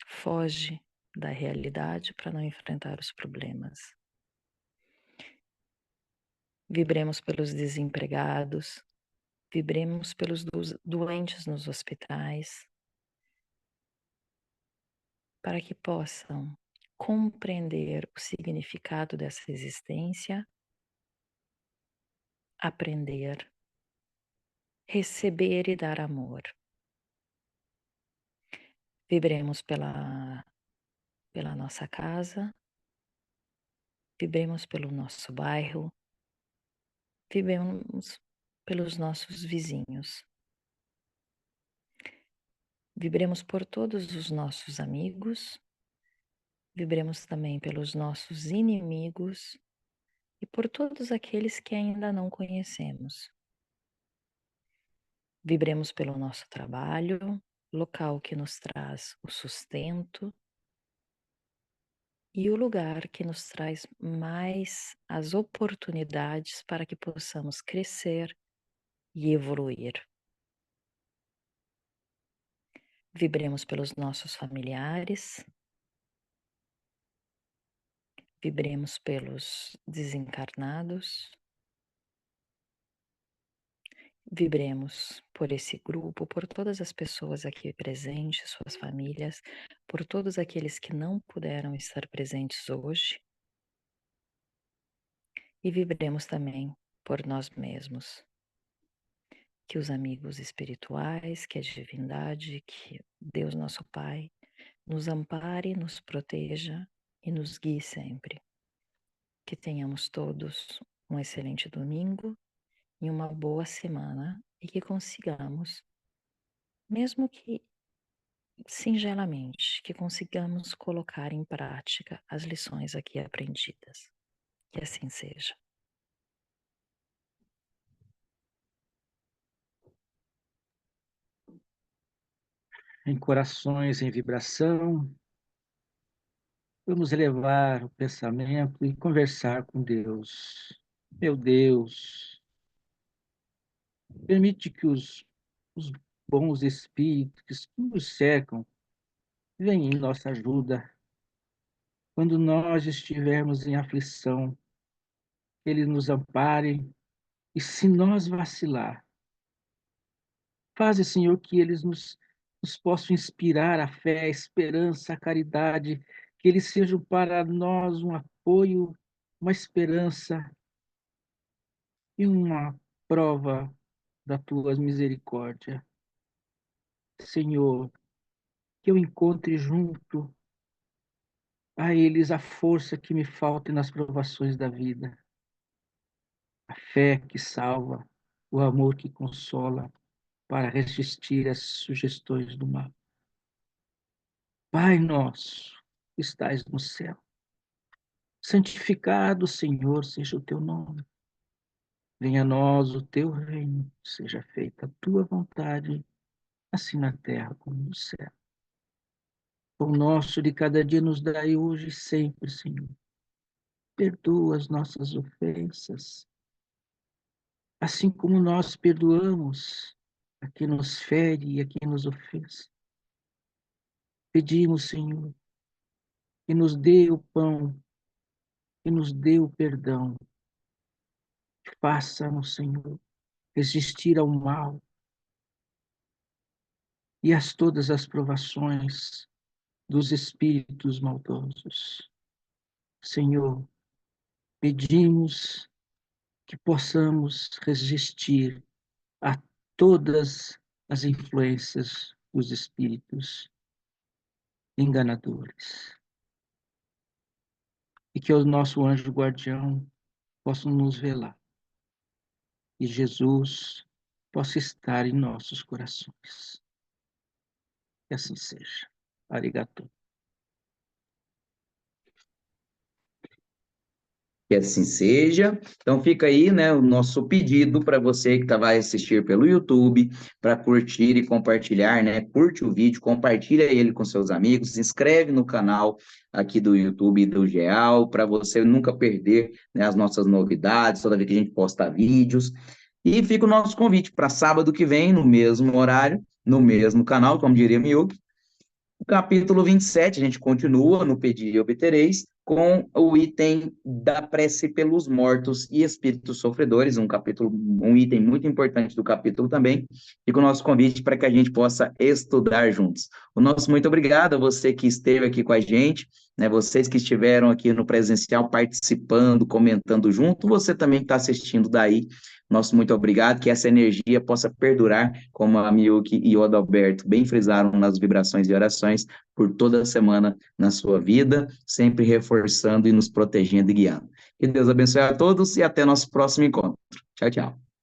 foge da realidade para não enfrentar os problemas. Vibremos pelos desempregados, vibremos pelos doentes nos hospitais, para que possam compreender o significado dessa existência, aprender, receber e dar amor. Vibremos pela nossa casa, vibremos pelo nosso bairro, vibremos pelos nossos vizinhos. Vibremos por todos os nossos amigos, vibremos também pelos nossos inimigos e por todos aqueles que ainda não conhecemos. Vibremos pelo nosso trabalho, local que nos traz o sustento e o lugar que nos traz mais as oportunidades para que possamos crescer e evoluir. Vibremos pelos nossos familiares, vibremos pelos desencarnados, vibremos por esse grupo, por todas as pessoas aqui presentes, suas famílias, por todos aqueles que não puderam estar presentes hoje. E vibremos também por nós mesmos. Que os amigos espirituais, que a divindade, que Deus nosso Pai, nos ampare, nos proteja e nos guie sempre. Que tenhamos todos um excelente domingo e uma boa semana e que consigamos, mesmo que singelamente, que consigamos colocar em prática as lições aqui aprendidas. Que assim seja. Em corações em vibração, vamos elevar o pensamento e conversar com Deus. Meu Deus, permite que os bons espíritos que nos cercam venham em nossa ajuda. Quando nós estivermos em aflição, eles nos amparem. E se nós vacilar, faze, Senhor, que eles nos possam inspirar a fé, a esperança, a caridade, que eles sejam para nós um apoio, uma esperança e uma prova da tua misericórdia. Senhor, que eu encontre junto a eles a força que me falta nas provações da vida, a fé que salva, o amor que consola, para resistir às sugestões do mal. Pai nosso, que estais no céu, santificado, Senhor, seja o teu nome. Venha a nós o teu reino, seja feita a tua vontade, assim na terra como no céu. O nosso de cada dia nos dai hoje e sempre, Senhor. Perdoa as nossas ofensas, assim como nós perdoamos a quem nos fere e a quem nos ofende. Pedimos, Senhor, que nos dê o pão, que nos dê o perdão. Faça-nos, Senhor, resistir ao mal e a todas as provações dos espíritos maldosos. Senhor, pedimos que possamos resistir a todas as influências dos espíritos enganadores. E que o nosso anjo guardião possa nos velar. E Jesus possa estar em nossos corações. Que assim seja. Arigato. Que assim seja. Então fica aí, né, o nosso pedido para você que vai assistir pelo YouTube, para curtir e compartilhar, né? Curte o vídeo, compartilha ele com seus amigos, se inscreve no canal aqui do YouTube do GEAL, para você nunca perder, né, as nossas novidades, toda vez que a gente posta vídeos. E fica o nosso convite para sábado que vem, no mesmo horário, no mesmo canal, como diria Miyuki. O capítulo 27, a gente continua no Pedi e Obtereis, com o item da prece pelos mortos e espíritos sofredores, um item muito importante do capítulo também, e com o nosso convite para que a gente possa estudar juntos. O nosso muito obrigado a você que esteve aqui com a gente, né, vocês que estiveram aqui no presencial participando, comentando junto, você também que está assistindo daí, nosso muito obrigado, que essa energia possa perdurar, como a Miyuki e o Adalberto bem frisaram nas vibrações e orações, por toda a semana na sua vida, sempre reforçando e nos protegendo e guiando. Que Deus abençoe a todos e até nosso próximo encontro. Tchau, tchau.